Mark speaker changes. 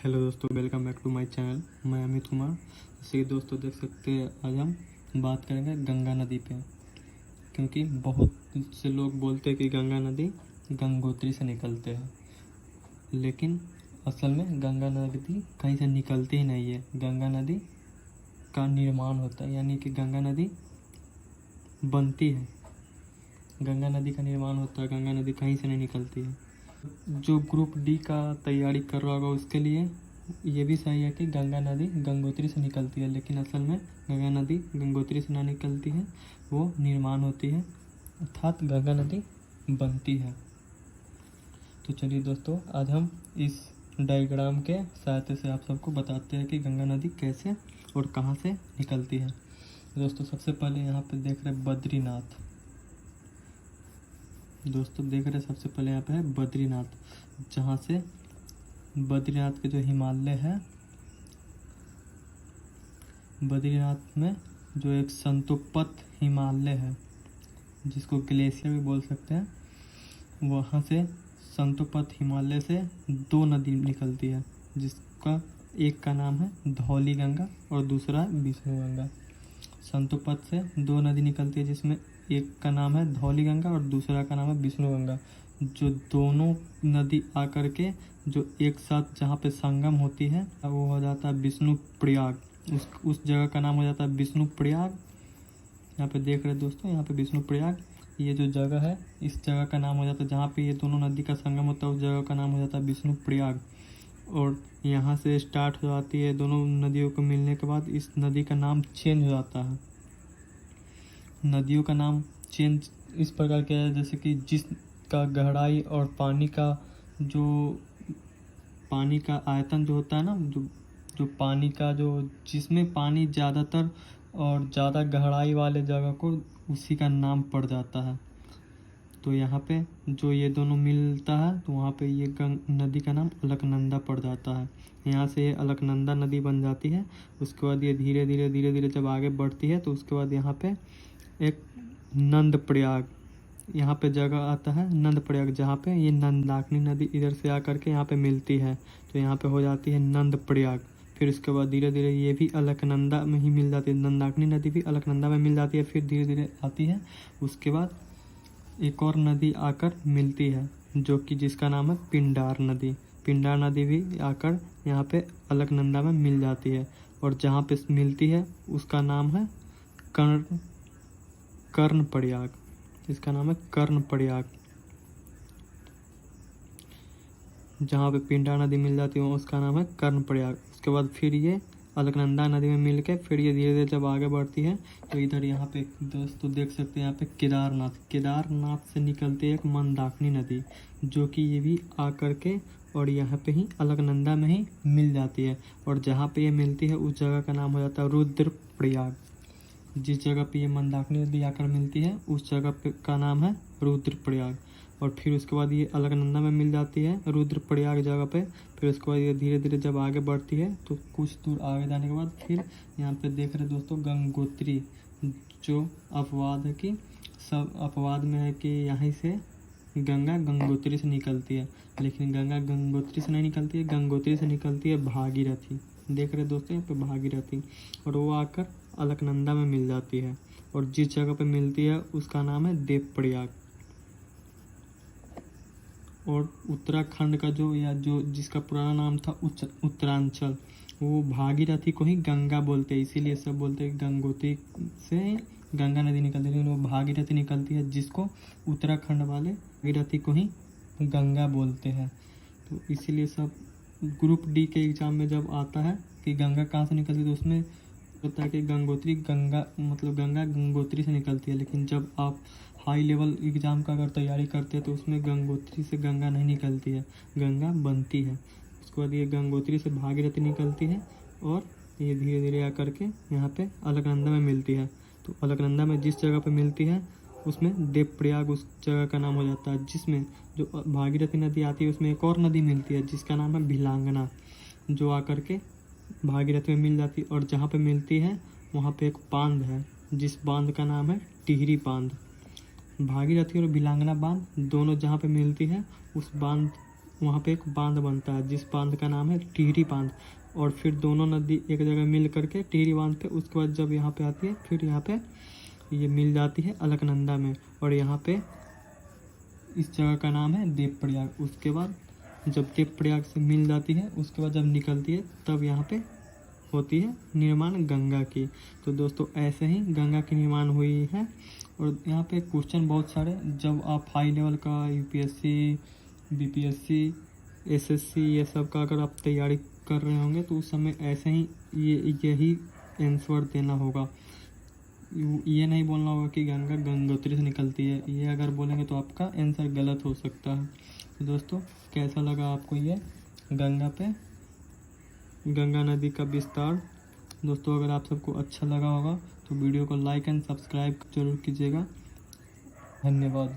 Speaker 1: Hello दोस्तों, welcome back to my channel. मैं अमित कुमार। जैसे कि दोस्तों देख सकते हैं, आज हम बात करेंगे गंगा नदी पे, क्योंकि बहुत से लोग बोलते हैं कि गंगा नदी गंगोत्री से निकलते हैं, लेकिन असल में गंगा नदी कहीं से निकलती ही नहीं है। गंगा नदी का निर्माण होता है, यानी कि गंगा नदी बनती है, गंगा नदी का निर्माण होता है। गंगा नदी कहीं से नहीं निकलती है। जो ग्रुप डी का तैयारी कर रहा होगा उसके लिए ये भी सही है कि गंगा नदी गंगोत्री से निकलती है, लेकिन असल में गंगा नदी गंगोत्री से ना निकलती है, वो निर्माण होती है, अर्थात गंगा नदी बनती है। तो चलिए दोस्तों, आज हम इस डायग्राम के सहायता से आप सबको बताते हैं कि गंगा नदी कैसे और कहाँ से निकलती है। दोस्तों सबसे पहले यहाँ पे देख रहे बद्रीनाथ। दोस्तों देख रहे सबसे पहले यहाँ पे है बद्रीनाथ, जहाँ से बद्रीनाथ के जो हिमालय है, बद्रीनाथ में जो एक संतोपत हिमालय है, जिसको ग्लेशियर भी बोल सकते हैं, वहाँ से संतोपत हिमालय से दो नदी निकलती है, जिसका एक का नाम है धौली गंगा और दूसरा है विष्णु गंगा। संतोपत से दो नदी निकलती है, जिसमें एक का नाम है धौली गंगा और दूसरा का नाम है विष्णु गंगा। जो दोनों नदी आकर के जो एक साथ जहाँ पे संगम होती है, वो हो जाता है विष्णु प्रयाग। उस जगह का नाम हो जाता है विष्णु प्रयाग। यहाँ पे देख रहे दोस्तों, यहाँ पे विष्णु प्रयाग ये जो जगह है, इस जगह का नाम हो जाता है, जहाँ पे ये दोनों नदी का संगम होता है, उस जगह का नाम हो जाता है विष्णु प्रयाग। और यहाँ से स्टार्ट हो जाती है, दोनों नदियों को मिलने के बाद इस नदी का नाम चेंज हो जाता है। नदियों का नाम चेंज इस प्रकार किया है, जैसे कि जिसका गहराई और पानी का आयतन जो होता है ना, जो पानी का जिसमें पानी ज़्यादातर और ज़्यादा गहराई वाले जगह को उसी का नाम पड़ जाता है। तो यहाँ पे जो ये दोनों मिलता है, तो वहाँ पे ये नदी का नाम अलकनंदा पड़ जाता है। यहाँ से अलकनंदा नदी बन जाती है। उसके बाद ये धीरे धीरे जब आगे बढ़ती है, तो उसके बाद यहाँ पे एक नंद प्रयाग यहाँ पे जगह आता है, नंद प्रयाग, जहाँ पे ये नंदाकिनी नदी इधर से आकर के यहाँ पे मिलती है, तो यहाँ पे हो जाती है नंद प्रयाग। फिर उसके बाद धीरे धीरे ये भी अलकनंदा में ही मिल जाती है, नंदाकिनी नदी भी अलकनंदा में मिल जाती है। फिर धीरे धीरे आती है, उसके बाद एक और नदी आकर मिलती है, जो कि जिसका नाम है पिंडार नदी। पिंडार नदी भी आकर यहाँ पे अलकनंदा में मिल जाती है, और जहाँ पे मिलती है उसका नाम है कर्ण प्रयाग। इसका नाम है कर्ण प्रयाग। जहाँ पे पिंडार नदी मिल जाती है उसका नाम है कर्ण प्रयाग। उसके बाद फिर ये अलकनंदा नदी में मिल के फिर ये धीरे धीरे जब आगे बढ़ती है, तो इधर यहाँ पे दोस्तों देख सकते हैं, यहाँ पे केदारनाथ से निकलती है एक मंदाकिनी नदी, जो कि ये भी आकर के और यहाँ पे ही अलकनंदा में ही मिल जाती है। और जहाँ पे ये मिलती है उस जगह का नाम हो जाता है रुद्रप्रयाग। जिस जगह पे ये मंदाकिनी नदी आकर मिलती है उस जगह पे का नाम है रुद्रप्रयाग। और फिर उसके बाद ये अलकनंदा में मिल जाती है रुद्रप्रयाग जगह पे। फिर उसके बाद ये धीरे धीरे जब आगे बढ़ती है, तो कुछ दूर आगे जाने के बाद फिर यहाँ पे देख रहे दोस्तों गंगोत्री, जो अपवाद है कि सब अपवाद में है कि यहाँ से गंगा गंगोत्री से निकलती है, लेकिन गंगा गंगोत्री से नहीं निकलती है, गंगोत्री से निकलती है भागीरथी। देख रहे दोस्तों यहाँ पे भागीरथी, और वो आकर अलकनंदा में मिल जाती है, और जिस जगह पे मिलती है उसका नाम है देवप्रयाग। और उत्तराखंड का जो जिसका पुराना नाम था उत्तरांचल, वो भागीरथी को ही गंगा बोलते हैं, इसीलिए सब बोलते हैं गंगोत्री से गंगा नदी निकलती है, लेकिन वो भागीरथी निकलती है, जिसको उत्तराखंड वाले भागीरथी को ही गंगा बोलते हैं। तो इसीलिए सब ग्रुप डी के एग्ज़ाम में जब आता है कि गंगा कहाँ से निकलती है, तो उसमें होता है कि गंगा गंगोत्री से निकलती है। लेकिन जब आप हाई लेवल एग्ज़ाम का अगर तैयारी करते हैं, तो उसमें गंगोत्री से गंगा नहीं निकलती है, गंगा बनती है। उसके बाद ये गंगोत्री से भागीरथी निकलती है, और ये धीरे धीरे आकर के यहाँ पे अलकनंदा में मिलती है। तो अलकनंदा में जिस जगह पे मिलती है उसमें देवप्रयाग उस जगह का नाम हो जाता है। जिसमें जो भागीरथी नदी आती है उसमें एक और नदी मिलती है, जिसका नाम है भिलांगना, जो आकर के भागीरथी में मिल जाती है। और जहाँ पे मिलती है वहाँ पे एक बांध है, जिस बांध का नाम है टिहरी बांध। भागीरथी और भिलांगना बांध दोनों जहाँ पे मिलती है, उस बांध वहाँ पे एक बांध बनता है जिस बांध का नाम है टिहरी बांध। और फिर दोनों नदी एक जगह मिल करके टिहरी बांध पे, उसके बाद जब यहाँ पे आती है फिर यहाँ पे ये मिल जाती है अलकनंदा में। और यहाँ पे इस जगह का नाम है देवप्रयाग। उसके बाद जब देवप्रयाग से मिल जाती है उसके बाद जब निकलती है तब यहाँ पे होती है निर्माण गंगा की। तो दोस्तों ऐसे ही गंगा की निर्माण हुई है। और यहाँ पे क्वेश्चन बहुत सारे, जब आप हाई लेवल का यूपीएससी, बीपीएससी, एसएससी ये सब का अगर आप तैयारी कर रहे होंगे तो उस समय ऐसे ही यही आंसर देना होगा। ये नहीं बोलना होगा कि गंगा गंगोत्री से निकलती है, ये अगर बोलेंगे तो आपका आंसर गलत हो सकता है। तो दोस्तों कैसा लगा आपको ये गंगा नदी का विस्तार? दोस्तों अगर आप सबको अच्छा लगा होगा तो वीडियो को लाइक एंड सब्सक्राइब जरूर कीजिएगा। धन्यवाद।